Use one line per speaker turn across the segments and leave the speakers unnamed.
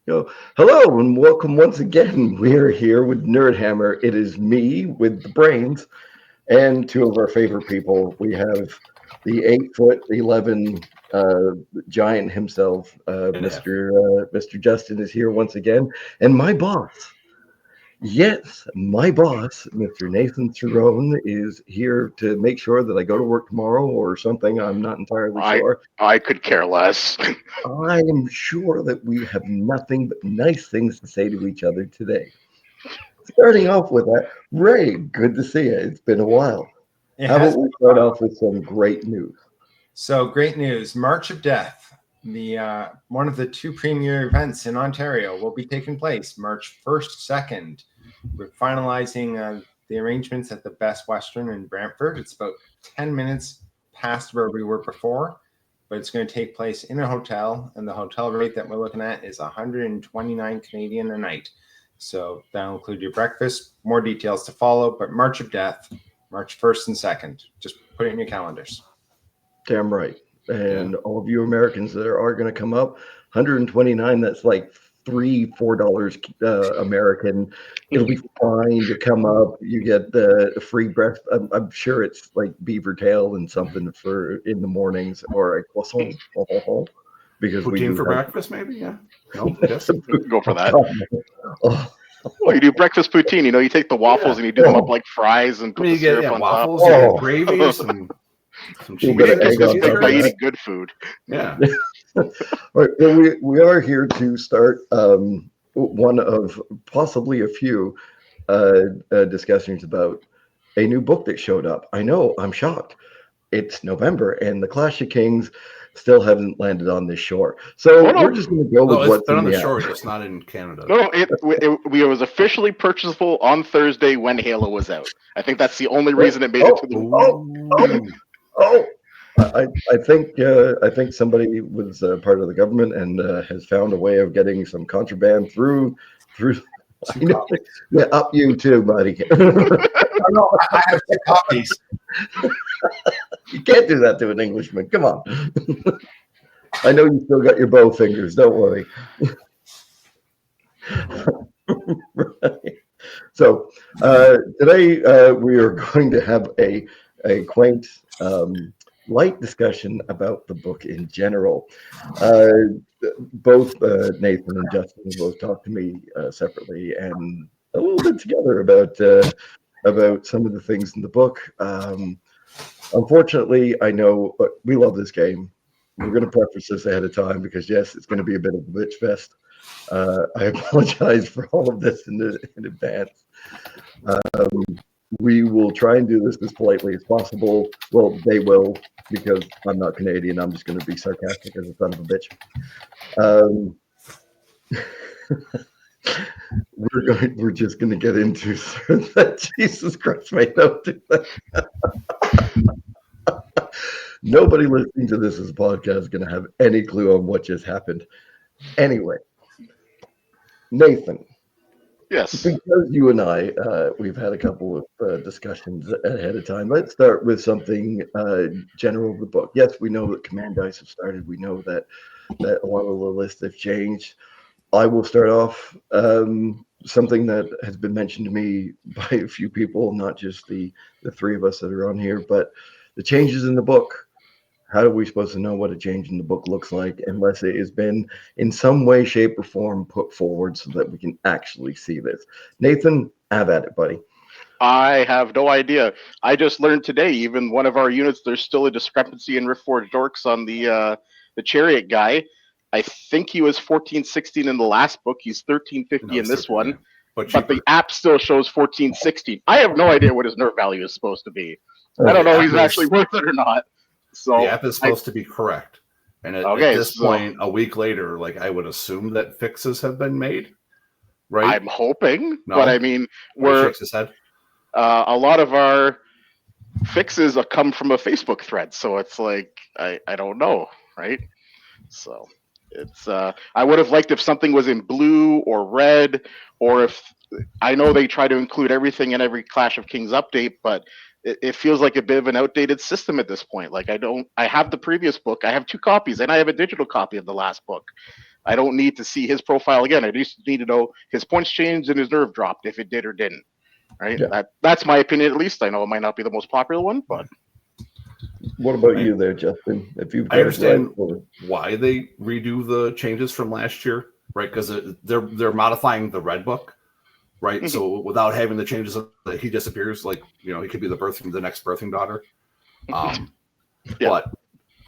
Hello and welcome once again. We are here with Nerdhammer. It is me with the brains and two of our favorite people. We have the 8'11" giant himself,
And a half.
Mr. Justin is here once again, and my boss. Yes, my boss, Mr. Nathan Cerrone, is here to make sure that I go to work tomorrow or something. I'm not entirely
I
sure.
I could care less.
I am sure that we have nothing but nice things to say to each other today. Starting off with that, Ray, good to see you. It's been a while.
It
How
has
about
been
we
a
start
while.
off with some great news?
So great news! March of Death, the one of the two premier events in Ontario, will be taking place March 1st, 2nd. We're finalizing the arrangements at the Best Western in Brantford. It's about 10 minutes past where we were before, but it's going to take place in a hotel, and the hotel rate that we're looking at is 129 Canadian a night. So that'll include your breakfast. More details to follow, but March of Death, March 1st and 2nd. Just put it in your calendars.
Damn right. And all of you Americans that are going to come up, 129, that's like $3, $4 American. It'll be fine to come up. You get the free breakfast. I'm sure it's like beaver tail and something for in the mornings or a croissant. Because we
Poutine
do
for
have
breakfast, maybe? Yeah. No? Yes?
Go for that.
oh,
Well, you do breakfast poutine. You take the waffles
Yeah.
and you do them up
oh,
like fries and
I
put
mean,
the
you get
syrup on top.
waffles, you get
oh,
gravy, some
little
We
bit of
didn't get
cheese,
egg
this
on
cheese
big
top
by
of
curds.
that.
eating good food.
Yeah.
All right, well, we are here to start one of possibly a few discussions about a new book that showed up. I know, I'm shocked. It's November, and the Clash of Kings still haven't landed on this shore.
Oh
So we're
no,
just going to go with
No, it's
what's
been
in
on the
the
shore,
app.
just not in Canada.
no, it was officially purchasable on Thursday when Halo was out. I think that's the only
Oh,
reason it made it
oh,
to the.
oh, oh,
Ooh.
oh. I think somebody was part of the government and has found a way of getting some contraband through.
Two
I know.
copies.
Yeah, up you too, buddy.
Oh, no, I have two copies.
You can't do that to an Englishman. Come on. I know you still got your bow fingers. Don't worry. Right. So today we are going to have a quaint, light discussion about the book in general. Uh, both Nathan and Justin have both talked to me separately and a little bit together about some of the things in the book. Unfortunately, I know we love this game. We're going to preface this ahead of time because yes, it's going to be a bit of a bitch fest. I apologize for all of this in advance. We will try and do this as politely as possible. Well, they will because I'm not Canadian. I'm just going to be sarcastic as a son of a bitch. Um, we're just going to get into that. Jesus Christ, mate, don't do that. Nobody listening to this as a podcast is going to have any clue on what just happened. Anyway, Nathan,
Yes.
because you and I, we've had a couple of discussions ahead of time. Let's start with something general of the book. Yes, we know that Command Dice have started. We know that a lot of the lists have changed. I will start off something that has been mentioned to me by a few people, not just the three of us that are on here, but the changes in the book. How are we supposed to know what a change in the book looks like unless it has been in some way, shape, or form put forward so that we can actually see this? Nathan, have at it, buddy.
I have no idea. I just learned today, even one of our units, there's still a discrepancy in Reforged Orcs on the chariot guy. I think he was 1416 in the last book. He's
No,
1350 in
it's
this
13,
one,
yeah. But
but the
cheaper.
app still shows 1416. I have no idea what his nerf value is supposed to be. I
Well,
don't
Oh,
know if he's actually worth it or not.
the
So
app is
I
supposed to be correct. And at
okay,
this
so
point, a week later, like I would assume that fixes have been made, right?
I'm hoping, but I
No?
mean,
Ray
we're
shakes his head.
a lot of our fixes come from a Facebook thread, so it's like I don't know, right? So it's I would have liked if something was in blue or red, or if I know they try to include everything in every Clash of Kings update, but it feels like a bit of an outdated system at this point. Like I have the previous book, I have two copies, and I have a digital copy of the last book. I don't need to see his profile again. I just need to know his points changed and his nerve dropped if it did or didn't. Right?
Yeah.
That's my opinion. At least I know it might not be the most popular one, but
What about you there, Justin? If you've
I understand
read-
why they redo the changes from last year, right? Because they're modifying the red book, right? So without having the changes, he disappears. Like, you know, he could be the next birthing daughter. But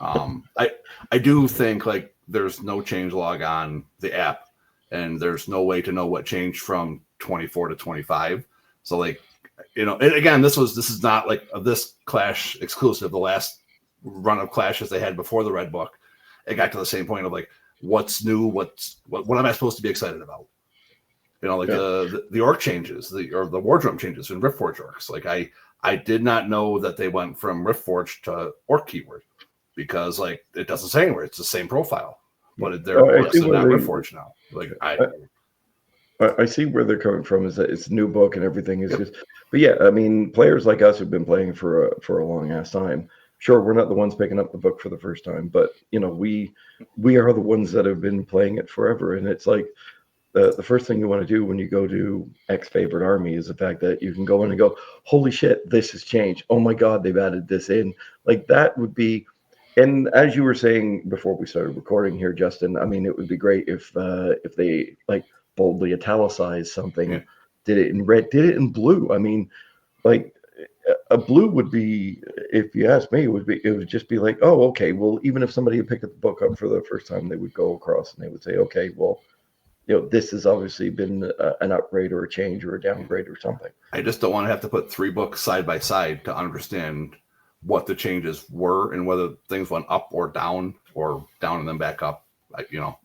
I do think like there's no change log on the app, and there's no way to know what changed from 24 to 25. So like, you know, and again, this is not like this Clash exclusive. The last run of Clashes they had before the red book, it got to the same point of like, what's new? What am I supposed to be excited about? You know, like the orc changes, the wardrobe changes in Riftforge orcs. Like I did not know that they went from Riftforge to orc keyword, because like it doesn't say anywhere. It's the same profile, but they're orcs and not Riftforge now. Like
I see where they're coming from, is that it's a new book and everything is just, but yeah, I mean, players like us who've been playing for a long ass time. Sure, we're not the ones picking up the book for the first time, but you know, we are the ones that have been playing it forever. And it's like the first thing you want to do when you go to X favorite army is the fact that you can go in and go, holy shit, this has changed. Oh my God, they've added this in. Like that would be, and as you were saying before we started recording here, Justin, I mean, it would be great if they like boldly italicized something, did it in red, did it in blue. I mean, like a blue would be, if you ask me, it would just be like, oh, okay, well, even if somebody had picked the book up for the first time, they would go across and they would say, okay, well, you know, this has obviously been an upgrade or a change or a downgrade or something.
I just don't want to have to put 3 books side by side to understand what the changes were and whether things went up or down and then back up. Like, you know,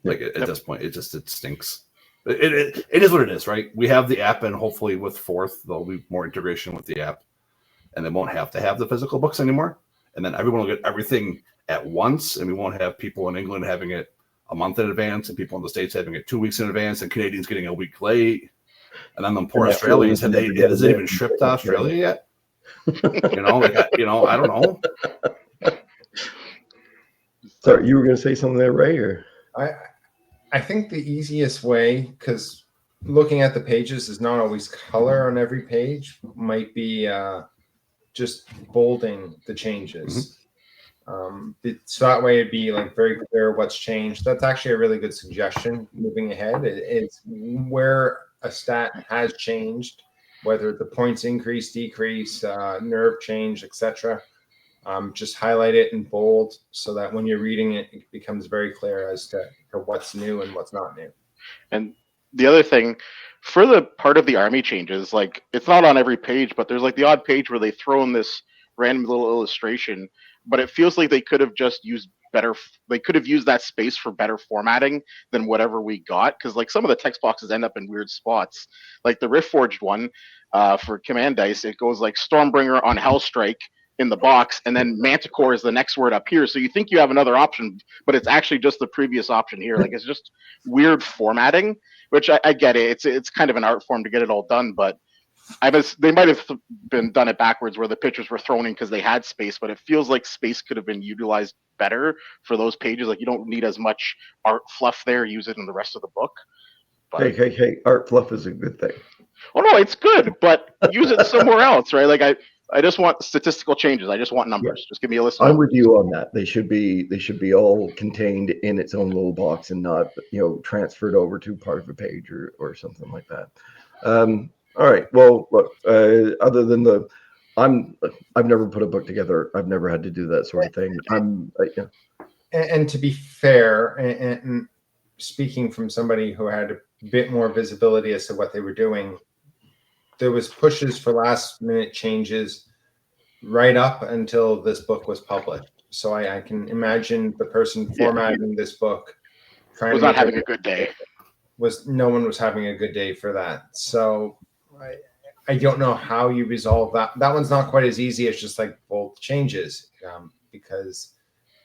like at this point, it stinks. It is what it is, right? We have the app, and hopefully with 4th, there'll be more integration with the app, and they won't have to have the physical books anymore. And then everyone will get everything at once, and we won't have people in England having it a month in advance, and people in the States having it 2 weeks in advance, and Canadians getting a week late. And then the poor Australians, has it even shipped to Australia yet? You know, like I don't know.
Sorry, you were going to say something there, Ray? Or
I think the easiest way, because looking at the pages is not always color on every page, might be just bolding the changes. So that way it'd be like very clear what's changed. That's actually a really good suggestion moving ahead. It's where a stat has changed, whether the points increase, decrease, nerve change, etc. Just highlight it in bold so that when you're reading it, it becomes very clear as to what's new and what's not new.
And the other thing, for the part of the army changes, like it's not on every page, but there's like the odd page where they throw in this random little illustration, but it feels like they could have just used better. They could have used that space for better formatting than whatever we got. Because like some of the text boxes end up in weird spots. Like the Riftforged one for Command Dice, it goes like Stormbringer on Hellstrike in the box, and then Manticore is the next word up here. So you think you have another option, but it's actually just the previous option here. Like it's just weird formatting, which I get it. It's kind of an art form to get it all done, but they might have been done it backwards where the pictures were thrown in because they had space, but it feels like space could have been utilized better for those pages. Like you don't need as much art fluff there. Use it in the rest of the book. But,
hey, art fluff is a good thing.
Oh no, it's good, but use it somewhere else, right? Like I just want statistical changes. I just want numbers. Just give me a list.
I'm with you on that. They should be all contained in its own little box and not, you know, transferred over to part of a page or something like that. All right. Well, look. Other than I've never put a book together. I've never had to do that sort of thing.
And to be fair, and speaking from somebody who had a bit more visibility as to what they were doing, there was pushes for last minute changes right up until this book was published. So I can imagine the person formatting this book
was not having a good day.
No one was having a good day for that. So I don't know how you resolve that. That one's not quite as easy as just like bold changes, because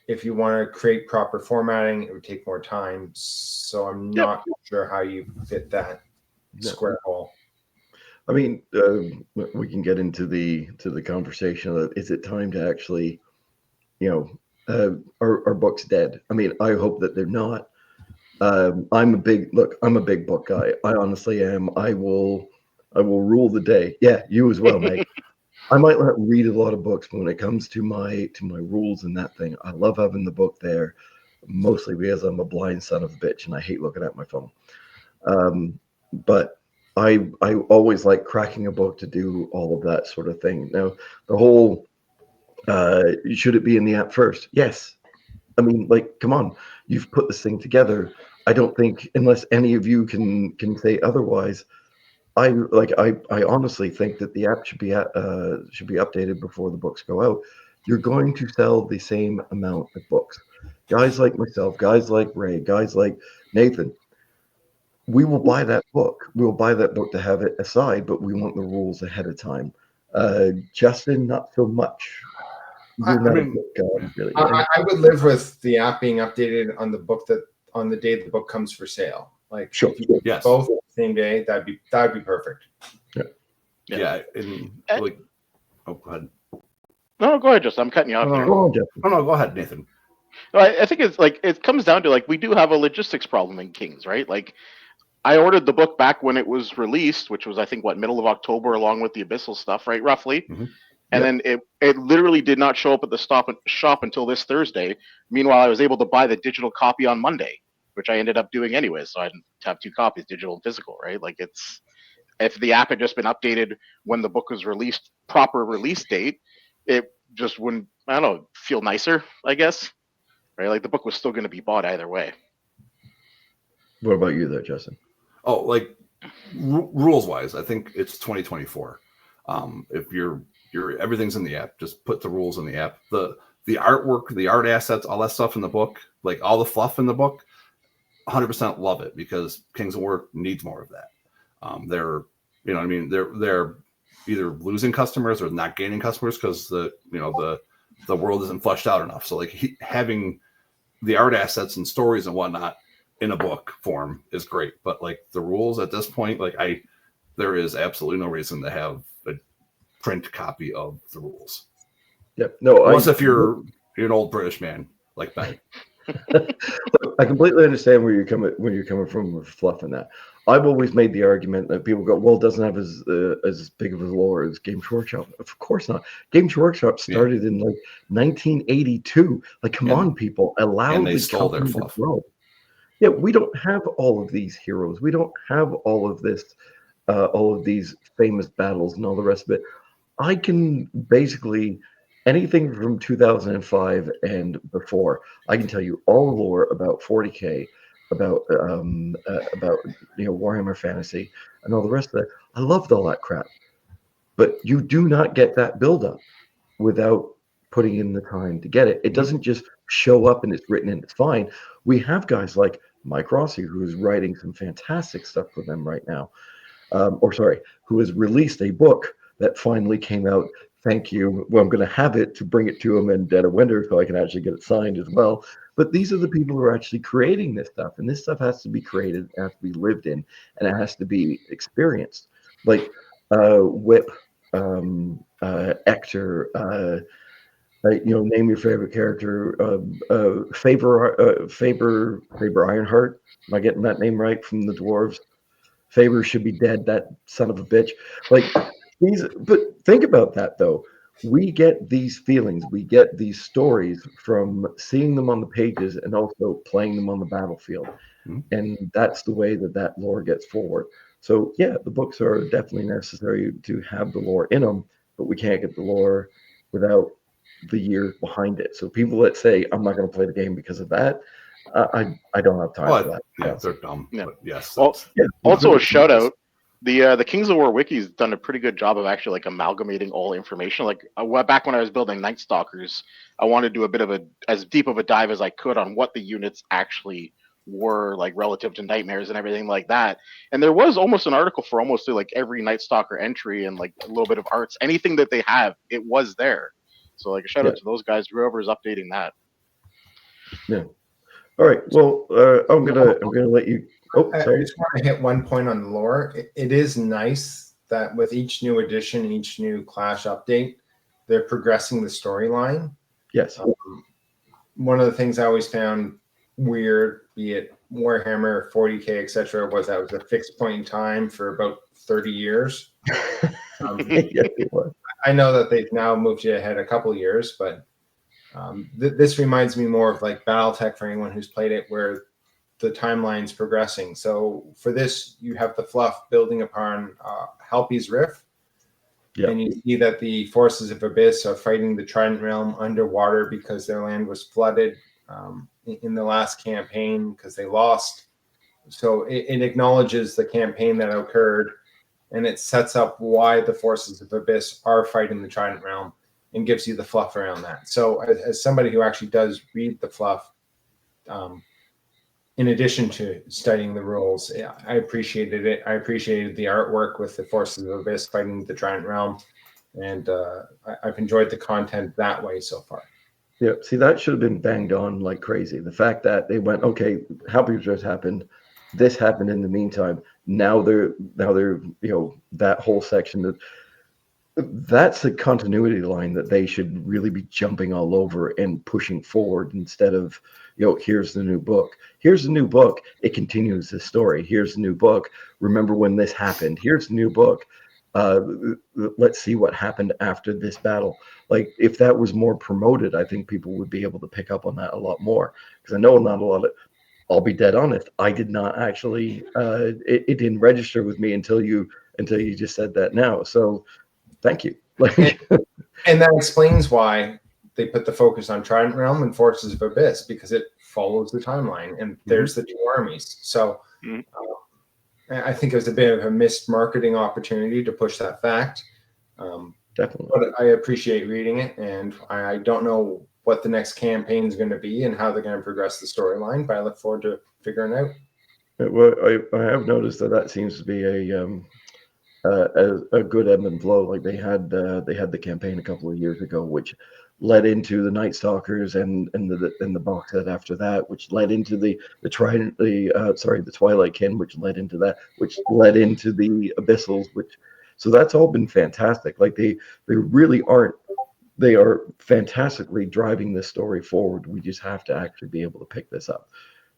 if you want to create proper formatting, it would take more time. So I'm not sure how you fit that square hole.
I mean, we can get into the conversation of, is it time to actually, you know, are books dead? I mean, I hope that they're not, I'm a big book guy. I honestly am. I will rule the day. Yeah, you as well, Meg. I might not read a lot of books, but when it comes to my rules and that thing, I love having the book there, mostly because I'm a blind son of a bitch and I hate looking at my phone. But I always like cracking a book to do all of that sort of thing. Now, the whole should it be in the app first? Yes. I mean, like, come on, you've put this thing together. I don't think, unless any of you can say otherwise, I honestly think that the app should be updated before the books go out. You're going to sell the same amount of books. Guys like myself, guys like Ray, guys like Nathan, we will buy that book. We'll buy that book to have it aside, but we want the rules ahead of time. Justin, not so much. You're not a book guy, really.
I would live with the app being updated on the book on the day the book comes for sale. Like,
sure,
yes,
both the same day. That'd be perfect.
Yeah, and like, oh, go ahead.
No, go ahead, Justin. I'm cutting you off. there.
No, go ahead, Nathan.
No, I think it's like it comes down to like we do have a logistics problem in Kings, right? Like I ordered the book back when it was released, which was I think middle of October, along with the Abyssal stuff, right, roughly.
Mm-hmm.
And then it literally did not show up at the shop until this Thursday. Meanwhile, I was able to buy the digital copy on Monday, which I ended up doing anyway. So I didn't have two copies, digital and physical, right? Like if the app had just been updated when the book was released, proper release date, it just wouldn't, I don't know, feel nicer, I guess, right? Like the book was still going to be bought either way.
What about you there, Justin?
Oh, like rules wise, I think it's 2024. If you're everything's in the app, just put the rules in the app. The artwork, the art assets, all that stuff in the book, like all the fluff in the book, 100% love it because Kings of War needs more of that. They're, you know what I mean? They're either losing customers or not gaining customers because the world isn't fleshed out enough. So like having the art assets and stories and whatnot in a book form is great. But like the rules at this point, like there is absolutely no reason to have a print copy of the rules.
Yep. No.
Unless if you're an old British man like Ben.
I completely understand where you're coming from with fluff and that. I've always made the argument that people go, well, it doesn't have as big of a lore as Games Workshop. Of course not. Games Workshop started in like 1982. Like, come on, people, allow
and they
the
stole their
company to
fluff.
grow. Yeah, we don't have all of these heroes. We don't have all of this, all of these famous battles and all the rest of it. I can basically anything from 2005 and before. I can tell you all the lore about 40K, about Warhammer Fantasy and all the rest of it. I loved all that crap, but you do not get that build-up without putting in the time to get it. It doesn't just show up and it's written and it's fine. We have guys like Mike Rossi, who's writing some fantastic stuff for them right now, who has released a book that finally came out. Thank you. Well, I'm going to have it to bring it to him in Dead of Winter so I can actually get it signed as well. But these are the people who are actually creating this stuff. And this stuff has to be created, it has to be lived in, and it has to be experienced. Like Whip, Ector, name your favorite character. Faber Ironheart. Am I getting that name right from the dwarves? Faber should be dead, that son of a bitch. Like these, but think about that though. We get these feelings, we get these stories from seeing them on the pages and also playing them on the battlefield. And that's the way that lore gets forward. So yeah, the books are definitely necessary to have the lore in them, but we can't get the lore without the year behind it. So people that say I'm not going to play the game because of that, I don't have time for that.
Yeah, they're dumb.
Yeah.
But yes.
Well, also a shout out. The Kings of War wiki's done a pretty good job of actually like amalgamating all information. Like back when I was building Night Stalkers, I wanted to do a bit of as deep of a dive as I could on what the units actually were like relative to nightmares and everything like that. And there was almost an article for almost like every Night Stalker entry and like a little bit of arts, anything that they have, it was there. So like a shout out to those guys, whoever's updating that.
Yeah. All right. Well, I'm gonna let you. Oh, sorry.
I just want to hit one point on the lore. It is nice that with each new edition, each new Clash update, they're progressing the storyline.
Yes.
One of the things I always found weird, be it Warhammer 40K, etc., was a fixed point in time for about 30 years.
Yeah, it was.
I know that they've now moved you ahead a couple years, but this reminds me more of like BattleTech for anyone who's played it, where the timeline's progressing. So for this, you have the fluff building upon Halpi's Rift.
Yeah.
And you see that the forces of Abyss are fighting the Trident Realm underwater because their land was flooded in the last campaign because they lost. So it acknowledges the campaign that occurred, and it sets up why the forces of Abyss are fighting the Trident Realm and gives you the fluff around that. So as somebody who actually does read the fluff, in addition to studying the rules, I appreciated it. I appreciated the artwork with the forces of Abyss fighting the Trident Realm, and I've enjoyed the content that way so far.
Yeah, see, that should have been banged on like crazy. The fact that they went, okay, Halpi's Rift happened, this happened in the meantime. Now they're that whole section that's a continuity line that they should really be jumping all over and pushing forward instead of, here's the new book. Here's the new book. It continues the story. Here's the new book. Remember when this happened. Here's the new book. Let's see what happened after this battle. Like, if that was more promoted, I think people would be able to pick up on that a lot more. Because I know not a lot of, I'll be dead honest, I did not actually, it didn't register with me until you just said that now. So thank you.
And that explains why they put the focus on Trident Realm and Forces of Abyss, because it follows the timeline, and there's the two armies. So I think it was a bit of a missed marketing opportunity to push that fact.
Definitely.
But I appreciate reading it, and I don't know what the next campaign is going to be and how they're going to progress the storyline, but I look forward to figuring it out.
Well, I have noticed that seems to be a good ebb and flow. Like they had the campaign a couple of years ago, which led into the Night Stalkers and the box set after that, which led into the Twilight Kin, which led into that, which led into the Abyssals, so that's all been fantastic. Like they really aren't. They are fantastically driving this story forward. We just have to actually be able to pick this up,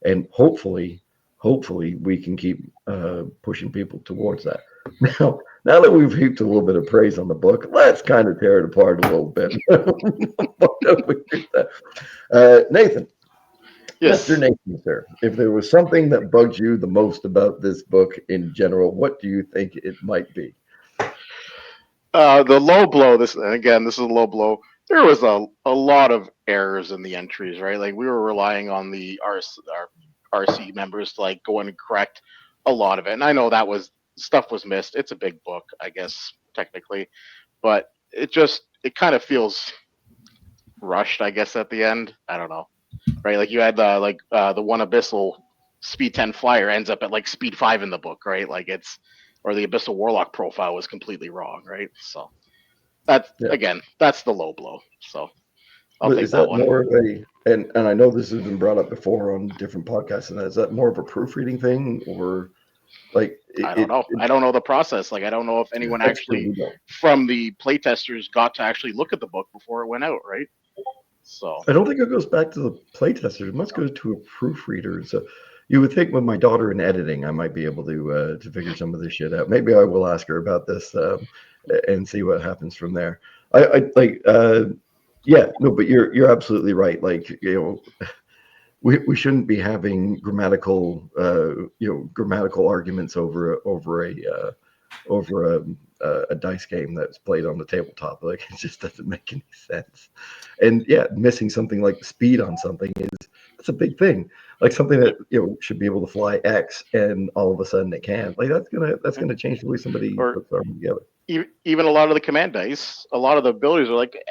and hopefully we can keep pushing people towards that. Now that we've heaped a little bit of praise on the book, let's kind of tear it apart a little bit. Nathan.
Yes.
Mr. Nathan, sir, if there was something that bugs you the most about this book in general, what do you think it might be?
The low blow, this is a low blow. There was a lot of errors in the entries, right? Like we were relying on our RC members to like go in and correct a lot of it. And I know stuff was missed. It's a big book, I guess, technically, but it kind of feels rushed, I guess, at the end. I don't know, right? Like you had the one Abyssal speed 10 flyer ends up at like speed 5 in the book, right? Like or the Abyssal Warlock profile was completely wrong, right? So that's the low blow. So I'll take that one.
More of and I know this has been brought up before on different podcasts, and is that more of a proofreading thing, or like
I don't know. I don't know the process. Like I don't know if anyone actually from the playtesters got to actually look at the book before it went out, right? So
I don't think it goes back to the playtesters. It must go to a proofreader. So you would think with my daughter in editing, I might be able to figure some of this shit out. Maybe I will ask her about this and see what happens from there. But you're absolutely right. Like, we shouldn't be having grammatical arguments over a dice game that's played on the tabletop. Like, it just doesn't make any sense. And missing something like speed on something that's a big thing. Like something that should be able to fly X, and all of a sudden it can't. Like that's gonna change the way somebody puts them together.
Even a lot of the command dice, a lot of the abilities are like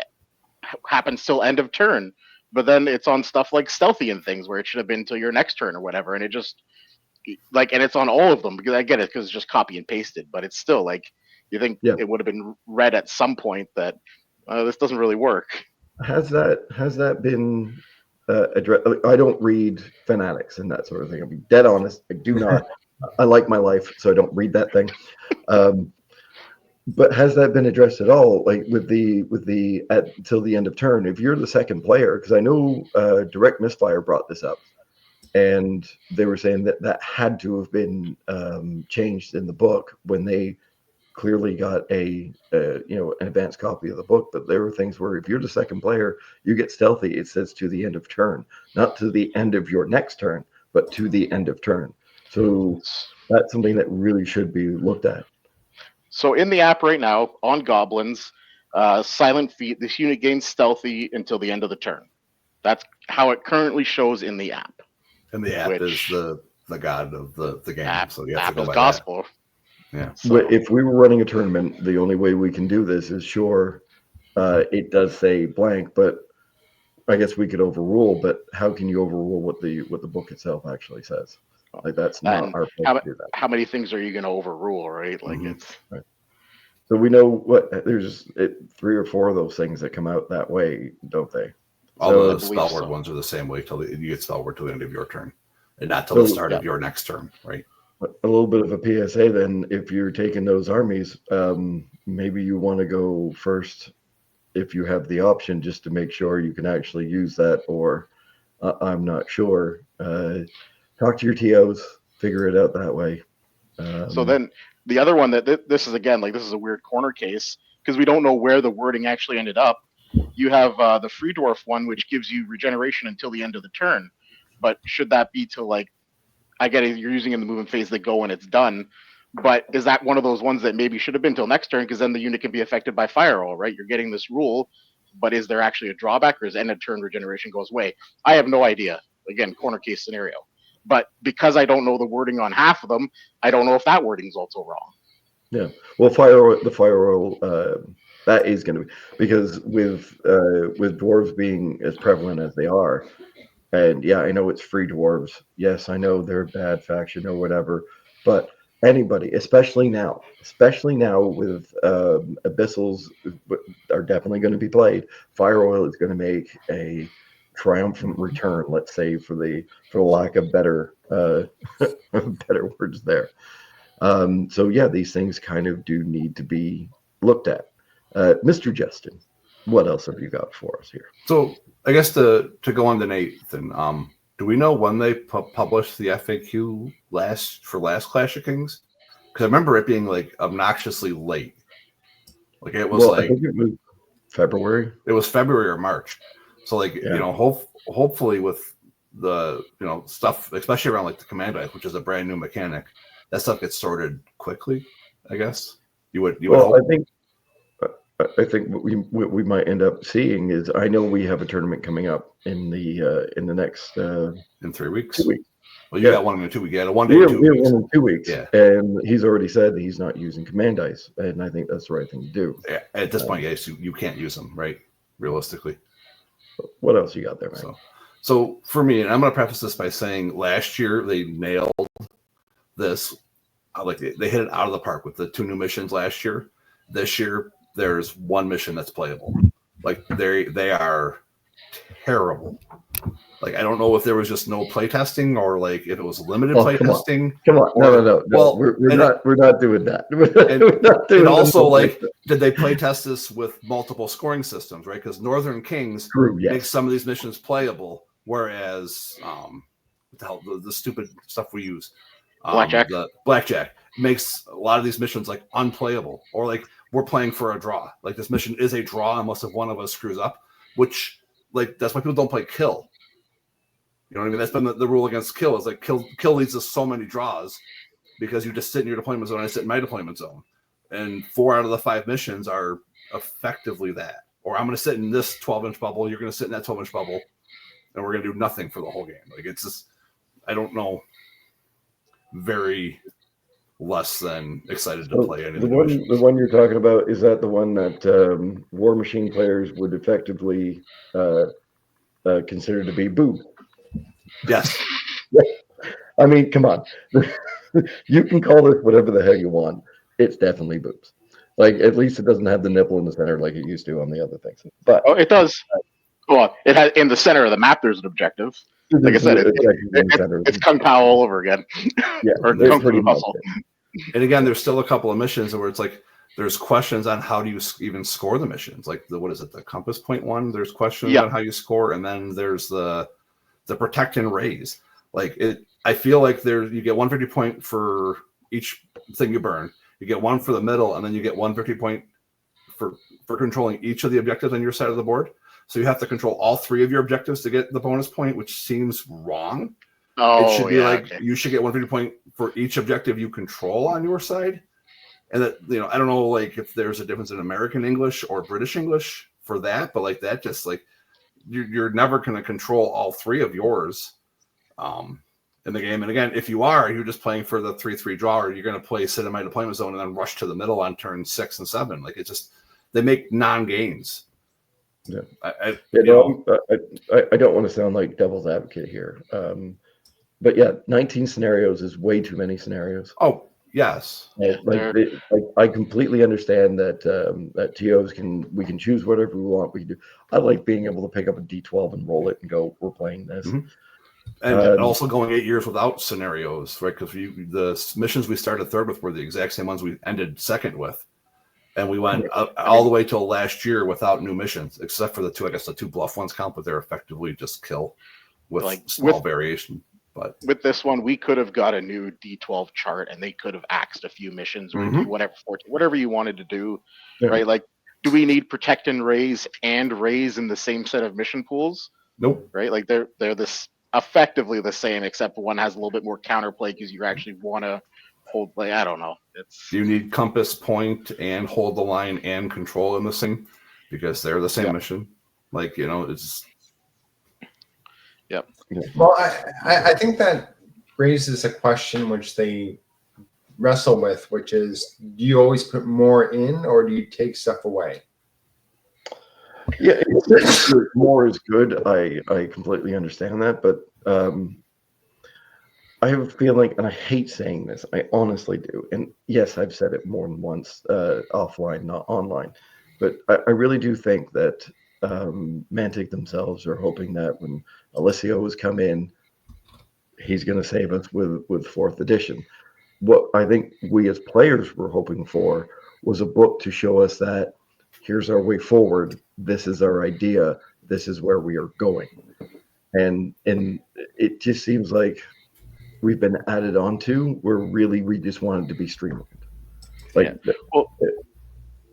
happens till end of turn, but then it's on stuff like stealthy and things where it should have been till your next turn or whatever, and it just and it's on all of them, because I get it because it's just copy and pasted, but it's still like you think it would have been read at some point that this doesn't really work.
Has that been addressed? I don't read fanatics and that sort of thing. I'll be dead honest. I do not. I like my life, so I don't read that thing. But has that been addressed at all? Like with the till the end of turn, if you're the second player, because I know Direct Misfire brought this up. and they were saying that that had to have been changed in the book when they clearly got an advanced copy of the book. But there were things where if you're the second player, you get stealthy. It says to the end of turn, not to the end of your next turn, but to the end of turn. So that's something that really should be looked at.
So in the app right now on goblins, silent feet, this unit gains stealthy until the end of the turn. That's how it currently shows in the app.
And the app
Which-
is the god of the game.
App,
So you have
app
to go
is
by
gospel.
that. Yeah.
So,
If we were running a tournament, the only way we can do this is sure it does say blank, but I guess we could overrule. But how can you overrule what the book itself actually says? Like that's not
And
our place to do that.
how many things are you going to overrule, right? Like
Mhm.
it's
So we know what there's 3 or 4 of those things that come out that way, don't they?
All
So-
the
I believe
spell word
so.
ones are the same way till you get spell word till the end of your turn, and not till the
So-
start
Yeah.
of your next turn, right?
A little bit of a PSA then, if you're taking those armies, maybe you want to go first if you have the option, just to make sure you can actually use that, or I'm not sure. Talk to your TOs, figure it out that way.
so then the other one that this is again like this is a weird corner case because we don't know where the wording actually ended up. You have the free dwarf one, which gives you regeneration until the end of the turn. But should that be to like, I get it, you're using in the movement phase, they go when it's done. But is that one of those ones that maybe should have been till next turn? Because then the unit can be affected by fire roll, right? You're getting this rule, but is there actually a drawback, or is end of turn regeneration goes away? I have no idea. Again, corner case scenario. But because I don't know the wording on half of them, I don't know if that wording is also wrong.
Well, the fire oil, that is going to be, because with dwarves being as prevalent as they are, and yeah, I know it's free dwarves. Yes, I know they're a bad faction or whatever, but anybody, especially now with abyssals are definitely going to be played. Fire oil is going to make a triumphant return. Let's say for the lack of better better words there. So yeah, these things kind of do need to be looked at. Mr. Justin, what else have you got for us here?
So I guess to go on to Nathan, do we know when they published the FAQ for last Clash of Kings? Because I remember it being like obnoxiously late. Like it was
I think it was February.
it was February or March. So like
Yeah.
hopefully with the stuff, especially around like the command dice, which is a brand new mechanic, that stuff gets sorted quickly. I guess you would
Well,
hope.
I think what we might end up seeing is, I know we have a tournament coming up in the next
In 3 weeks.
2 weeks.
Well, you
Yeah.
got one in 2 weeks. You had a 1 day
We
in
have
2 weeks.
one in 2 weeks,
Yeah.
and he's already said that he's not using command dice, and I think that's the right thing to do.
Yeah, at this point, yes, you can't use them, right? Realistically.
What else you got there, man?
So for me, and I'm going to preface this by saying, last year they nailed this. Like they hit it out of the park with the 2 new missions last year. This year, there's 1 mission that's playable. Like they are terrible. Like I don't know if there was just no playtesting or like if it was limited
Oh, come on.
playtesting.
Come on, no.
Well,
we're
and
not doing that. We're not doing
And also,
that.
like, did they play test this with multiple scoring systems, right? Because Northern Kings
True,
makes
yes.
some of these missions playable, whereas what the hell, the stupid stuff we use,
Blackjack.
the blackjack makes a lot of these missions like unplayable, or like we're playing for a draw. Like this mission is a draw unless if one of us screws up, which like that's why people don't play kill. You know what I mean? That's been the rule against kill, is like kill leads to so many draws because you just sit in your deployment zone and I sit in my deployment zone. And 4 out of the 5 missions are effectively that. Or I'm going to sit in this 12-inch bubble, you're going to sit in that 12-inch bubble, and we're going to do nothing for the whole game. Like it's just, I don't know, very less than excited to play any of
The
the
one,
missions.
the one you're talking about, is that the one that War Machine players would effectively consider to be boob?
Yes.
I mean, come on. You can call this whatever the hell you want. It's definitely boobs. Like, at least it doesn't have the nipple in the center like it used to on the other things. But
Oh, it does. Well, it has in the center of the map. There's an objective. Like I said, it's Kung Pao all over again.
yeah,
or
it's
Kung Fu
pretty much
Hustle.
it.
And again, there's still a couple of missions where it's like there's questions on how do you even score the missions. Like the the compass point one. There's questions
Yeah.
on how you score, and then there's the protect and raise. Like it, I feel like you get 150 point for each thing you burn. You get one for the middle, and then you get 150 point for controlling each of the objectives on your side of the board. So you have to control all 3 of your objectives to get the bonus point, which seems wrong.
Oh,
it should be
yeah,
like
okay.
you should get 150 point for each objective you control on your side. And that, I don't know, like if there's a difference in American English or British English for that, but like that, just like you're never going to control all 3 of yours in the game. And again, if you are, you're just playing for the 3/3 draw, or you're going to play sit in my deployment zone and then rush to the middle on turn 6 and 7. Like it just, they make non-gains.
Yeah.
I
don't want to sound like devil's advocate here. But yeah, 19 scenarios is way too many scenarios.
Oh, yes.
I completely understand that that TOs we can choose whatever we want. We can do. I like being able to pick up a D12 and roll it and go, we're playing this.
Mm-hmm. And also going 8 years without scenarios, right? Because the missions we started third with were the exact same ones we ended second with. And we went all the way till last year without new missions, except for the 2, I guess the 2 bluff ones count, but they're effectively just kill with small variation. But
with this one, we could have got a new D12 chart, and they could have axed a few missions or do whatever you wanted to do, right? Like, do we need protect and raise in the same set of mission pools?
Nope.
Right? Like they're this effectively the same, except one has a little bit more counterplay because you actually want to hold. Like, I don't know.
You need compass, point, and hold the line and control in this thing because they're the same mission. Like, it's.
Yep.
Well, I think that raises a question which they wrestle with, which is, do you always put more in or do you take stuff away?
Yeah, more is good. I completely understand that, but I have a feeling, and I hate saying this, I honestly do. And yes, I've said it more than once, offline, not online. But I really do think that Mantic themselves are hoping that when Alessio has come in, he's going to save us with 4th edition. What I think we as players were hoping for was a book to show us that here's our way forward. This is our idea. This is where we are going. And it just seems like we've been added onto where really we just wanted to be streamlined.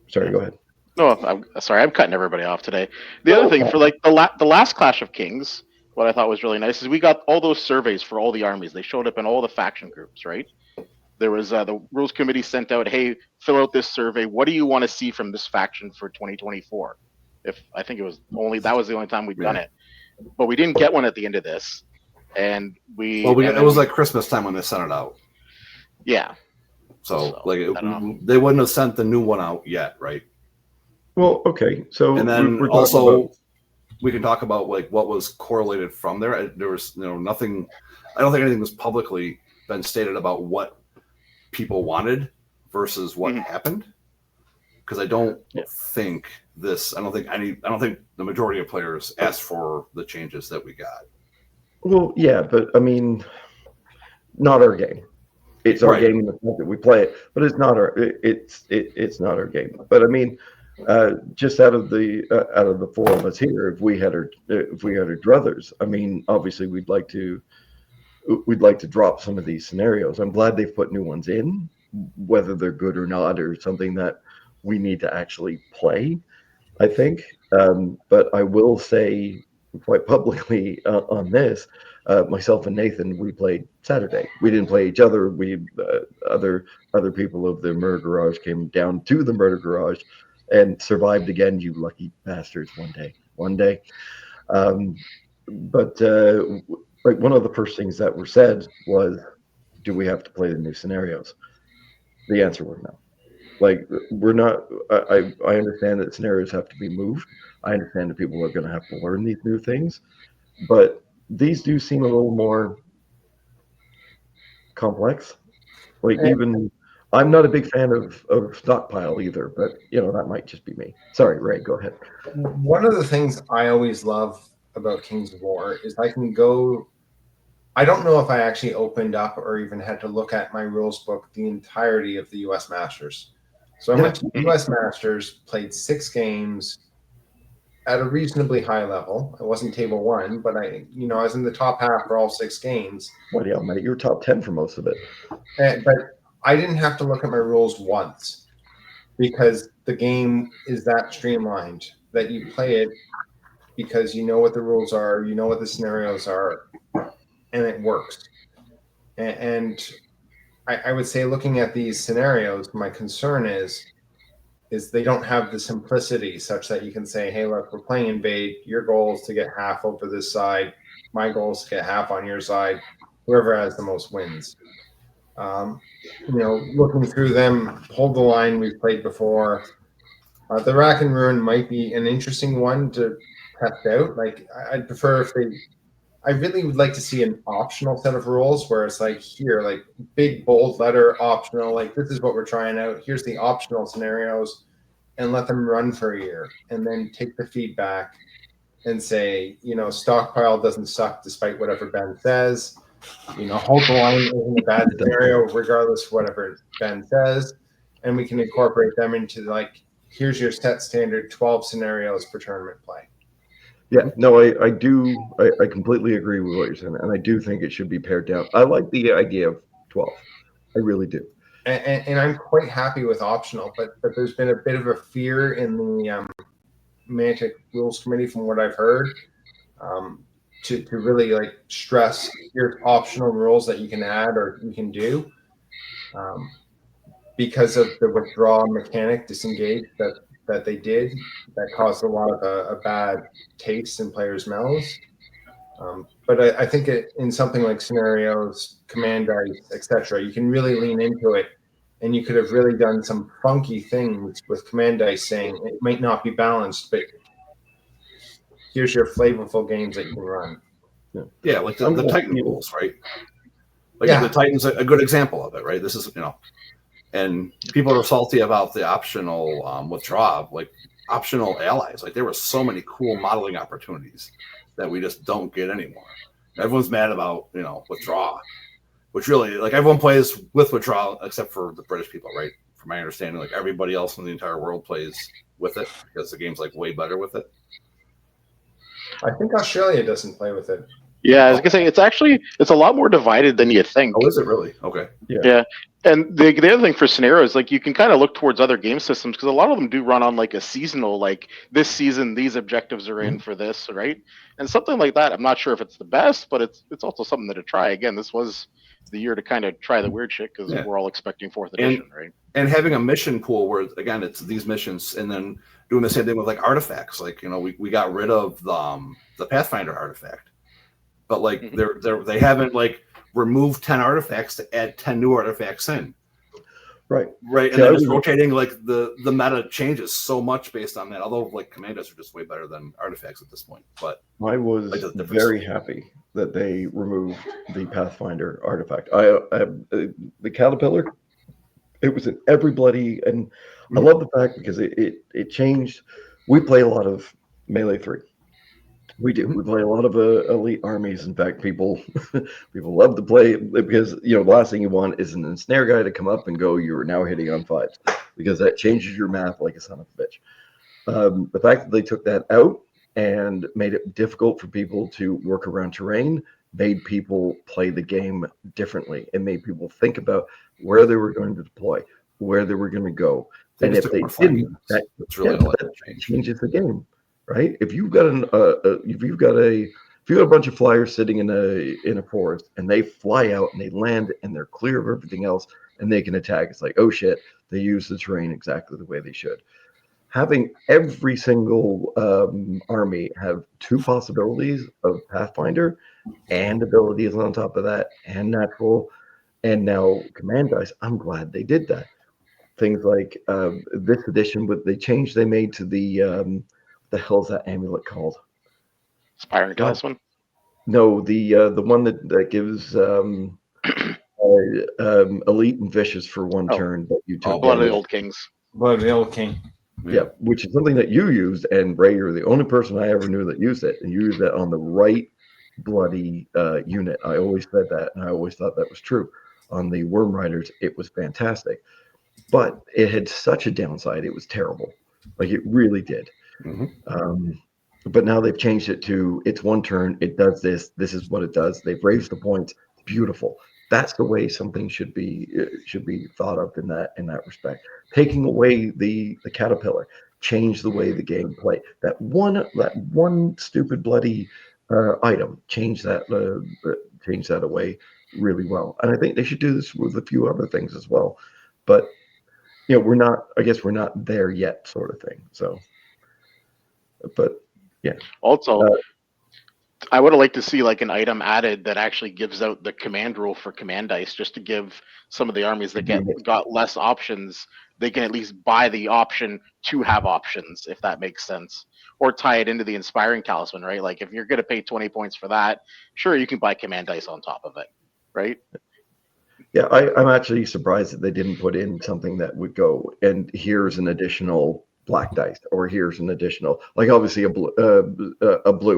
Sorry, go ahead.
No, I'm sorry. I'm cutting everybody off today. The other thing for like the last Clash of Kings, what I thought was really nice is we got all those surveys for all the armies. They showed up in all the faction groups, right? There was the rules committee sent out, hey, fill out this survey. What do you want to see from this faction for 2024? I think that was the only time we'd done it, but we didn't get one at the end of this, and it
was like Christmas time when they sent it out.
Yeah.
So they wouldn't have sent the new one out yet, right?
Well, okay. So
and then also we can talk about like what was correlated from there. There was nothing. I don't think anything was publicly been stated about what people wanted versus what happened, because I don't think the majority of players asked for the changes that we got.
Well, yeah, but I mean, not our game. It's our game in the fact that we play it, but it's not it's not our game. But I mean, just out of the 4 of us here, if we had our druthers, I mean, obviously we'd like to drop some of these scenarios. I'm glad they've put new ones in, whether they're good or not, or something that we need to actually play, I think. But I will say quite publicly on this, myself and Nathan, we played Saturday. We didn't play each other. Other people of the Murder Garage came down to the Murder Garage and survived again, you lucky bastards, one day. But like one of the first things that were said was, do we have to play the new scenarios? The answer was no. Like, we're not, I understand that scenarios have to be moved. I understand that people are going to have to learn these new things, but these do seem a little more complex. Like, even, I'm not a big fan of Stockpile either, but, that might just be me. Sorry, Ray, go ahead.
One of the things I always love about Kings of War is I can go, I don't know if I actually opened up or even had to look at my rules book the entirety of the US Masters. So I went to US Masters, played 6 games, at a reasonably high level. I wasn't table 1, but I was in the top half for all 6 games.
Bloody hell, mate, you were top 10 for most of it.
But I didn't have to look at my rules once because the game is that streamlined that you play it because you know what the rules are, you know what the scenarios are, and it works. And I would say, looking at these scenarios, my concern is they don't have the simplicity such that you can say, hey, look, we're playing invade. Your goal is to get half over this side. My goal is to get half on your side. Whoever has the most wins. Looking through them, Hold the Line we've played before. The Rack and Ruin might be an interesting one to test out. Like, I'd prefer if I really would like to see an optional set of rules where it's like, here, like big bold letter optional, like this is what we're trying out. Here's the optional scenarios, and let them run for a year, and then take the feedback and say, Stockpile doesn't suck despite whatever Ben says. Hold the Line isn't a bad scenario regardless of whatever Ben says, and we can incorporate them into like, here's your set standard 12 scenarios for tournament play.
Yeah, no, I do. I completely agree with what you're saying, and I do think it should be pared down. I like the idea of 12. I really do.
And I'm quite happy with optional, but there's been a bit of a fear in the Mantic Rules Committee, from what I've heard, to really like stress your optional rules that you can add or you can do, because of the withdraw mechanic disengage that they did, that caused a lot of a bad taste in players' mouths. But I think in something like scenarios, command dice, etc., you can really lean into it, and you could have really done some funky things with command dice, saying it might not be balanced, but here's your flavorful games that you can run.
Yeah, like the Titan rules, right? Like
Yeah.
the Titan's a good example of it, right? This is, and people are salty about the optional withdraw, like optional allies. Like there were so many cool modeling opportunities that we just don't get anymore. Everyone's mad about, withdraw, which really, like, everyone plays with withdraw except for the British people, right? From my understanding, like everybody else in the entire world plays with it because the game's like way better with it.
I think Australia doesn't play with it.
Yeah, I was gonna say it's a lot more divided than you think.
Oh, is it really? Okay.
Yeah. And the other thing for scenarios, like, you can kind of look towards other game systems because a lot of them do run on like a seasonal, like this season these objectives are in for this, right? And something like that, I'm not sure if it's the best, but it's also something to try. Again, this was the year to kind of try the weird shit because we're all expecting 4th edition, right?
And having a mission pool where, again, it's these missions, and then doing the same thing with like artifacts. Like, we got rid of the Pathfinder artifact, but like they haven't like removed 10 artifacts to add 10 new artifacts in.
Right.
And they're just rotating, like the meta changes so much based on that. Although like commandos are just way better than artifacts at this point. But
I was very happy that they removed the Pathfinder artifact. The Caterpillar, it was in every bloody, and I love the fact because it changed. We play a lot of Melee 3. We do. We play a lot of elite armies. In fact, people love to play because the last thing you want is an ensnare guy to come up and go, "You are now hitting on 5s," because that changes your math like a son of a bitch. The fact that they took that out and made it difficult for people to work around terrain made people play the game differently. It made people think about where they were going to deploy, where they were going to go, and if they didn't, that changes the game. Right? If you've got a bunch of flyers sitting in a forest and they fly out and they land and they're clear of everything else and they can attack, it's like, oh shit, they use the terrain exactly the way they should. Having every single army have 2 possibilities of Pathfinder and abilities on top of that, and natural, and now command dice, I'm glad they did that. Things like this edition, they made to the hell's that amulet called?
Aspiring Talisman?
No, the one that gives elite and vicious for 1 turn. That you took.
Blood of the Old Kings.
Blood of the Old King.
Yeah, which is something that you used, and Ray, you're the only person I ever knew that used it, and you used it on the right bloody unit. I always said that, and I always thought that was true. On the Worm Riders, it was fantastic, but it had such a downside. It was terrible. Like, it really did. but now they've changed it to it's one turn, it does this, this is what it does. They've raised the points. Beautiful. That's the way something should be thought of in that respect. Taking away the caterpillar, change the way the game play. That one stupid bloody item, change that away really well. And I think they should do this with a few other things as well. But I guess we're not there yet, sort of thing. So, but yeah.
Also, I would have liked to see like an item added that actually gives out the command rule for command dice, just to give some of the armies that got less options, they can at least buy the option to have options, if that makes sense. Or tie it into the inspiring talisman, right? Like if you're going to pay 20 points for that, sure, you can buy command dice on top of it, right?
Yeah, I'm actually surprised that they didn't put in something that would go, and here's an additional black dice, or here's an additional, like obviously a blue.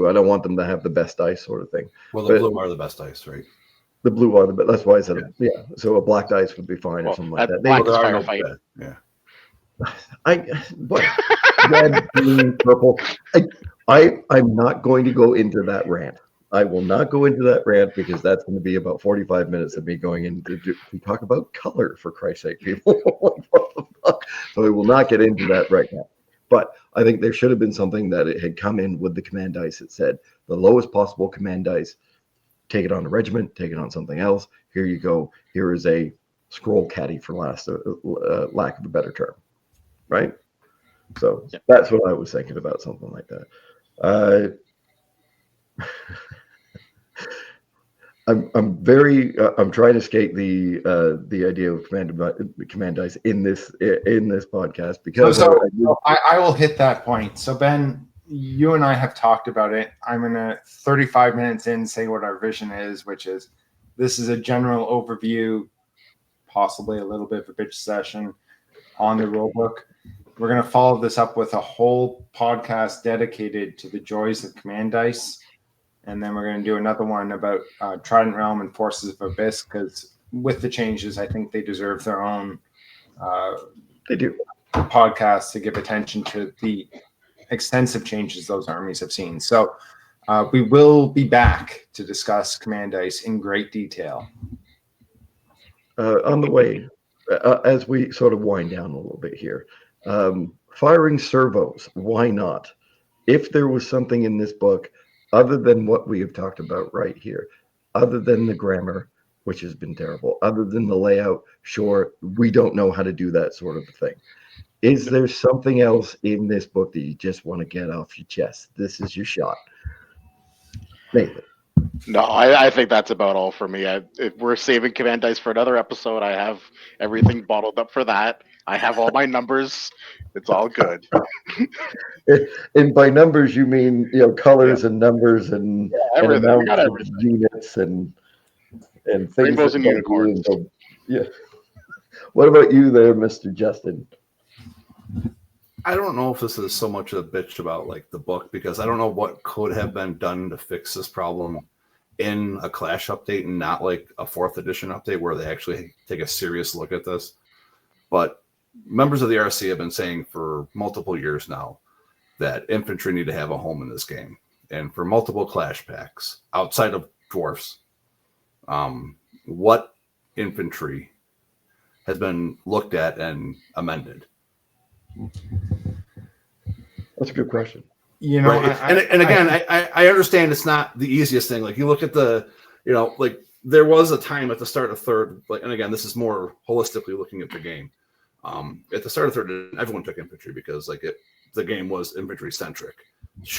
I don't want them to have the best dice, sort of thing.
Well, the blue are the best dice, right?
The blue are the best. That's why I said yeah. So a black dice would be fine, or something like that.
Black is firefight.
Yeah.
What? Red, green, purple. I'm not going to go into that rant. I will not go into that rant because that's going to be about 45 minutes of me going into to talk about color, for Christ's sake, people. What the fuck? So I will not get into that right now. But I think there should have been something that it had come in with the command dice that said the lowest possible command dice, take it on a regiment, take it on something else. Here you go. Here is a scroll caddy, for lack of a better term. Right? So that's what I was thinking about, something like that. I'm trying to escape the idea of command dice in this podcast, because
I will hit that point. So Ben, you and I have talked about it. I'm gonna 35 minutes in say what our vision is, which is this is a general overview, possibly a little bit of a bitch session on the rulebook. We're gonna follow this up with a whole podcast dedicated to the joys of command dice. And then we're going to do another one about Trident Realm and Forces of Abyss, because with the changes, I think they deserve their own podcast to give attention to the extensive changes those armies have seen. So we will be back to discuss command dice in great detail.
On the way, as we sort of wind down a little bit here, firing servos, why not? If there was something in this book other than what we have talked about right here, other than the grammar, which has been terrible, other than the layout, sure, we don't know how to do that sort of a thing. Is there something else in this book that you just want to get off your chest? This is your shot. Nathan.
No, I think that's about all for me. If we're saving command dice for another episode, I have everything bottled up for that. I have all my numbers. It's all good.
And by numbers, you mean colors and numbers and
everything.
amounts of units and things.
Rainbows and unicorns.
Yeah. What about you, there, Mr. Justin?
I don't know if this is so much a bitch about like the book, because I don't know what could have been done to fix this problem in a Clash update and not like a 4th edition update where they actually take a serious look at this. But members of the RC have been saying for multiple years now that infantry need to have a home in this game. And for multiple Clash packs outside of dwarfs, what infantry has been looked at and amended?
That's a good question.
Right. I understand it's not the easiest thing. Like you look at the, like there was a time at the start of third, like, and again, this is more holistically looking at the game. At the start of third, everyone took infantry because the game was infantry centric.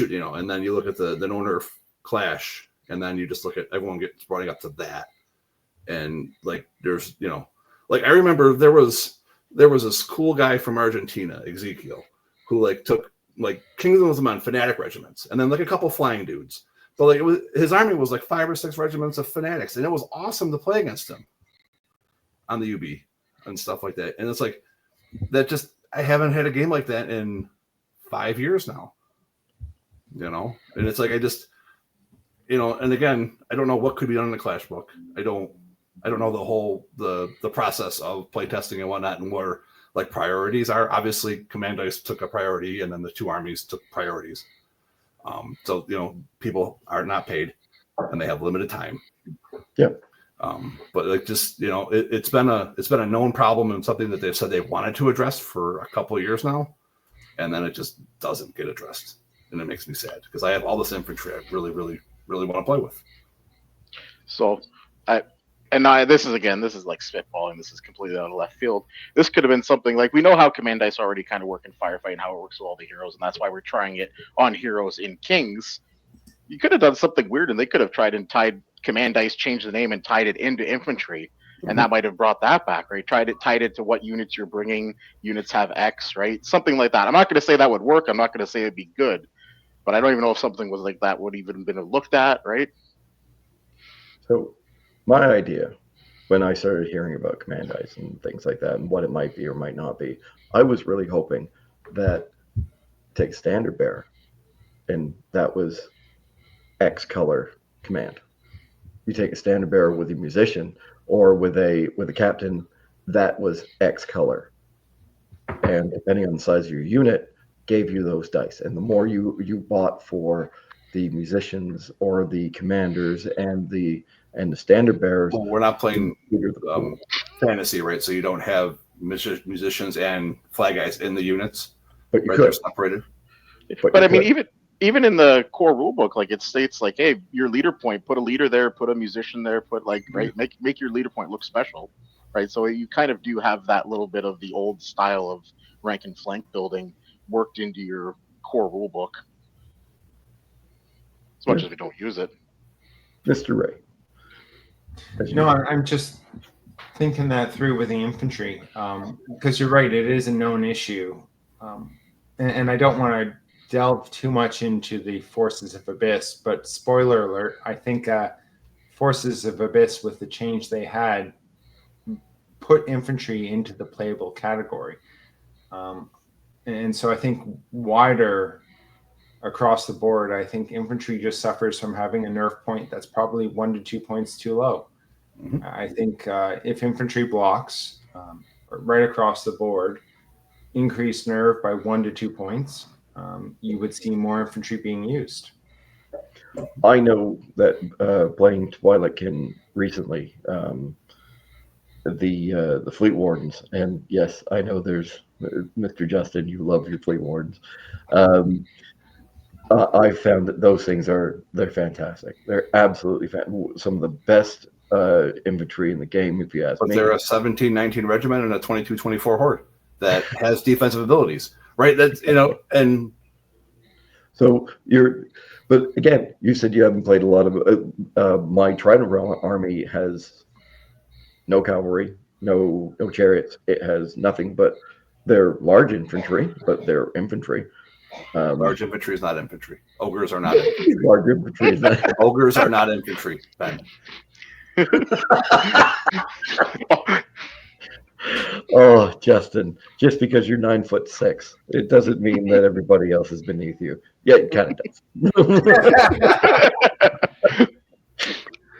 And then you look at the no nerf Clash, and then you just look at everyone gets running up to that, and like there's like I remember there was this cool guy from Argentina, Ezekiel, who like took like Kingdom of the Men fanatic regiments, and then like a couple flying dudes. But like his army was like 5 or 6 regiments of fanatics, and it was awesome to play against him on the UB and stuff like that. And it's like that just I haven't had a game like that in 5 years now. And it's like I just and again, I don't know what could be done in the Clash book. I don't know the whole the process of playtesting and whatnot and where like priorities are. Obviously, command dice took a priority, and then the 2 armies took priorities. So people are not paid, and they have limited time.
Yeah.
But like just it's been a known problem and something that they've said they wanted to address for a couple of years now, and then it just doesn't get addressed, and it makes me sad because I have all this infantry I really, really, really want to play with.
So, this is like spitballing. This is completely out of left field. This could have been something like, we know how Command Dice already kind of work in Firefight and how it works with all the heroes, and that's why we're trying it on heroes in Kings. You could have done something weird, and they could have tried and tied Command Dice, changed the name, and tied it into infantry, and that might have brought that back, right? Tied it to what units you're bringing. Units have X, right? Something like that. I'm not going to say that would work. I'm not going to say it'd be good, but I don't even know if something was like that would even been looked at, right?
So my idea, when I started hearing about Command Dice and things like that and what it might be or might not be, I was really hoping that take Standard Bearer, and that was X color command. You take a Standard Bearer with a musician or with a captain, that was X color, and depending on the size of your unit, gave you those dice. And the more you bought for the musicians or the commanders and the Standard Bearers.
Well, we're not playing fantasy, right? So you don't have musicians and flag guys in the units,
but you
right?
could.
They're separated.
But I mean, even in the core rulebook, like it states, like, hey, your leader point, put a leader there, put a musician there, put like, right, make your leader point look special, right? So you kind of do have that little bit of the old style of rank and flank building worked into your core rulebook, as much as we don't use it.
Mr. Ray.
I'm just thinking that through with the infantry, because you're right, it is a known issue, and I don't want to delve too much into the Forces of Abyss, but spoiler alert, I think Forces of Abyss, with the change they had, put infantry into the playable category, and so I think wider across the board, I think infantry just suffers from having a nerf point that's probably 1 to 2 points too low. Mm-hmm. I think if infantry blocks right across the board increase nerve by 1 to 2 points, you would see more infantry being used.
I know that playing Twilight-Kin recently, the Fleet Wardens, and yes, I know there's Mr. Justin, you love your Fleet Wardens. I found that those things they're fantastic. They're absolutely some of the best infantry in the game, if you ask me.
But they're a 17-19 regiment and a 22-24 horde that has defensive abilities, right? That's and
so but again, you said you haven't played a lot of my Trident Realm army has no cavalry, no chariots. It has nothing but they're large infantry, but they're infantry.
Large infantry is not infantry. Ogres are not infantry.
Large infantry is not.
Ogres are not infantry, Ben.
Oh, Justin, just because you're 9'6", it doesn't mean that everybody else is beneath you. Yeah, it kind of does.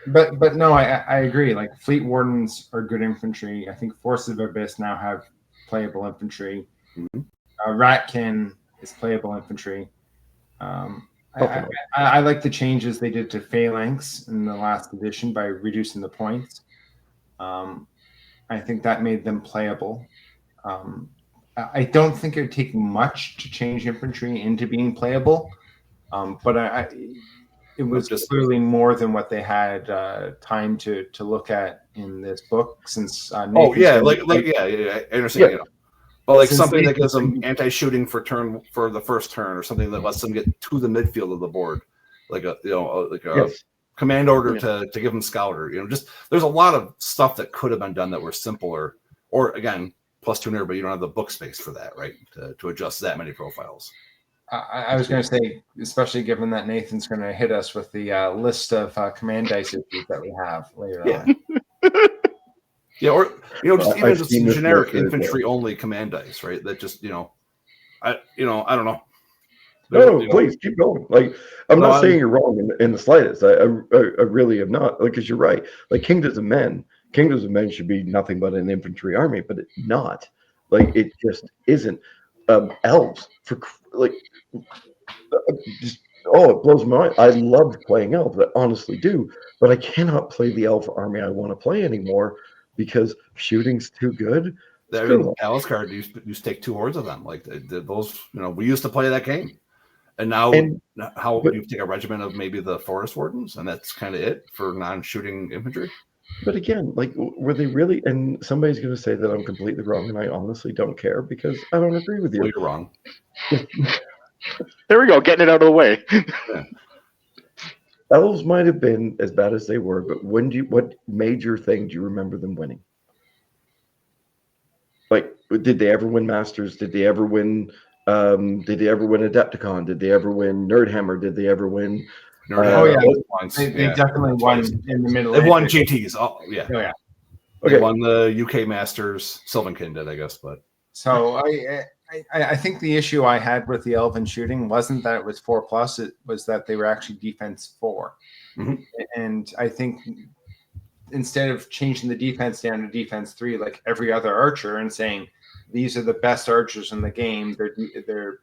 But no, I agree. Like, Fleet Wardens are good infantry. I think Forces of Abyss now have playable infantry. Mm-hmm. Ratkin is playable infantry. I like the changes they did to Phalanx in the last edition by reducing the points. I think that made them playable. I don't think it would take much to change infantry into being playable, but it was just clearly more than what they had time to look at in this book since.
I understand. Yeah. Well, like something that gives them anti-shooting for the first turn, or something that lets them get to the midfield of the board, like a command order to give them scouter. Just there's a lot of stuff that could have been done that were simpler, or again +2 nerve, but you don't have the book space for that, right? To adjust that many profiles.
I was going to say, especially given that Nathan's going to hit us with the list of command dice issues that we have later on.
Yeah, or just even just generic infantry only command dice, right? That just I don't know.
No, please keep going. Like I'm not saying you're wrong in the slightest. I really am not. Like, because you're right. Like Kingdoms of Men should be nothing but an infantry army, but it's not. Like it just isn't. Elves for like just Oh, it blows my mind. I love playing elves. I honestly do, but I cannot play the elf army I want to play anymore because shooting's too good.
I
Screw
mean,
them.
Alice card used to take 2 hordes of them. Like those, we used to play that game, and now
And
how
but,
you take a regiment of maybe the forest wardens, and that's kind of it for non-shooting infantry.
but again, like, were they really? And somebody's going to say that I'm completely wrong, and I honestly don't care because I don't agree with
Well,
you.
you're wrong.
There we go, getting it out of the way.
Elves might have been as bad as they were, but what major thing do you remember them winning? Like, did they ever win Masters? Did they ever win? Did they ever win Adepticon? Did they ever win Nerdhammer? Did they ever win?
Oh, yeah.
Once,
They definitely won
twice.
in the middle.
They've won GTs. Oh, yeah.
Oh, yeah.
They
Okay.
won the UK Masters. Sylvankin did, I guess, but
So I think the issue I had with the Elven shooting wasn't that it was 4+, it was that they were actually defense 4.
Mhm.
And I think instead of changing the defense down to defense 3 like every other archer and saying these are the best archers in the game, they're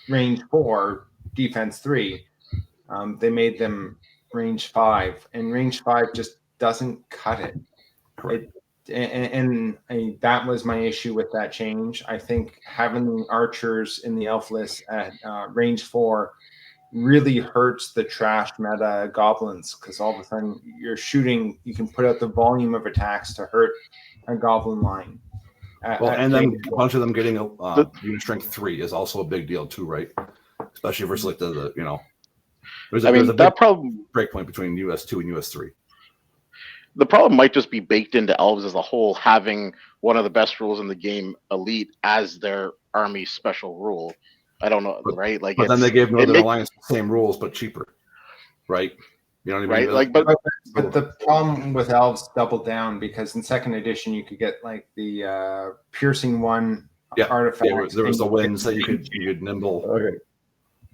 range 4, defense 3, they made them range 5, and range 5 just doesn't cut it.
correct.
And that was my issue with that change. I think having archers in the elf list at range 4 really hurts the trash meta goblins, because all of a sudden you're shooting, you can put out the volume of attacks to hurt a goblin line.
And then a bunch of them getting unit strength 3 is also a big deal too, right? Especially versus like the there's a big
that problem.
breakpoint between US2 and US3.
The problem might just be baked into elves as a whole, having one of the best rules in the game, elite, as their army special rule. I don't know, right? Like,
But then they gave Northern
make-
Alliance the same rules but cheaper, right? You know what I mean?
right? Like, but
But the problem with elves doubled down, because in second edition you could get like the piercing 1 artifact.
there was the winds that you could nimble.
Okay.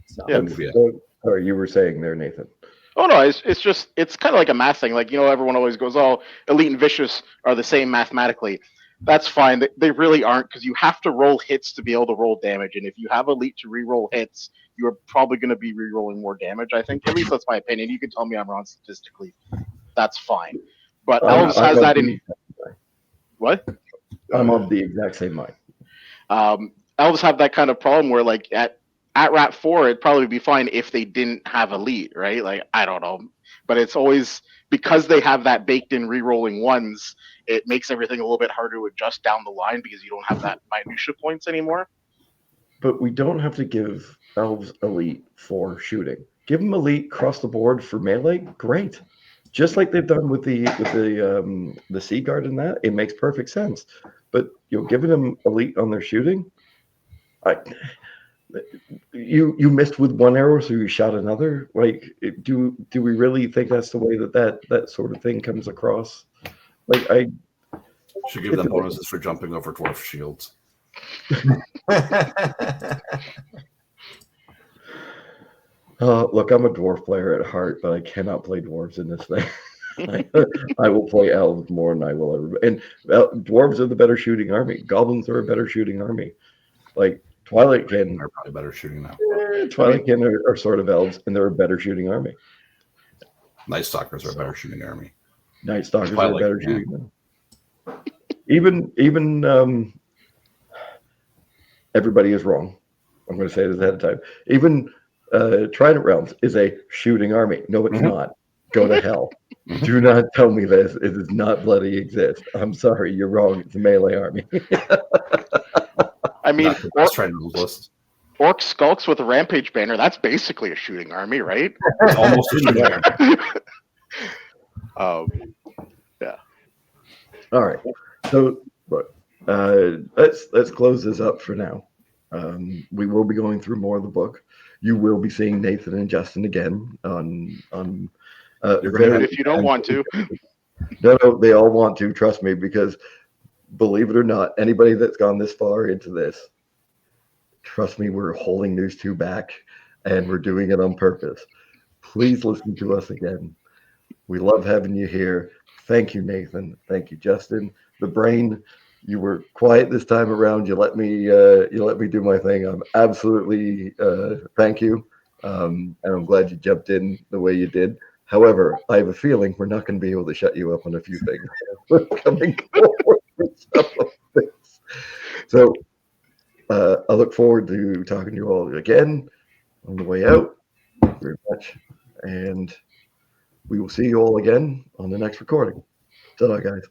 So,
Yeah.
So, sorry, you were saying there, Nathan.
oh no, it's kind of like a math thing. Like, everyone always goes, "Oh, elite and vicious are the same mathematically." That's fine. They really aren't, because you have to roll hits to be able to roll damage, and if you have elite to re-roll hits, you're probably going to be re-rolling more damage. I think, at least that's my opinion. You can tell me I'm wrong statistically. That's fine. But elves has that in what?
I'm of the exact same mind.
Elves have that kind of problem where, like, at Rat 4, it'd probably be fine if they didn't have elite, right? Like, I don't know. But it's always, because they have that baked in re-rolling ones, it makes everything a little bit harder to adjust down the line, because you don't have that minutia points anymore.
But we don't have to give elves elite for shooting. Give them elite across the board for melee. Great. Just like they've done with the Sea Guard and that, it makes perfect sense. But giving them elite on their shooting, you missed with one arrow, so you shot another. Like, do we really think that's the way that sort of thing comes across? Like, I
Should give them bonuses for jumping over dwarf shields.
look, I'm a dwarf player at heart, but I cannot play dwarves in this thing. I will play elves more than I will ever. And dwarves are the better shooting army. Goblins are a better shooting army. Like, Twilight Kin
They're probably better shooting now.
Twilight Kin are sort of elves, and they're a better shooting army.
Night Stalkers are a better shooting army.
Night Stalkers are
Twilight,
better
yeah.
shooting army. Even everybody is wrong. I'm going to say this ahead of time. Even Trident Realms is a shooting army. No, it's not. Go to hell. Do not tell me this. It does not bloody exist. I'm sorry. You're wrong. It's a melee army.
I mean,
Not the best Trident list.
Orc skulks with a rampage banner. That's basically a shooting army, right?
It's almost a shooting army.
All right. So let's close this up for now. We will be going through more of the book. You will be seeing Nathan and Justin again on
If you don't want to.
No, they all want to, trust me, because believe it or not, anybody that's gone this far into this, trust me, we're holding these two back, and we're doing it on purpose. Please listen to us again. We love having you here. Thank you, Nathan. Thank you, Justin. The Brain, you were quiet this time around. You let me do my thing. I'm absolutely thank you. And I'm glad you jumped in the way you did. However, I have a feeling we're not going to be able to shut you up on a few things. We're coming forward with some of this. So I look forward to talking to you all again on the way out. Thank you very much. And we will see you all again on the next recording. Ta-da, guys.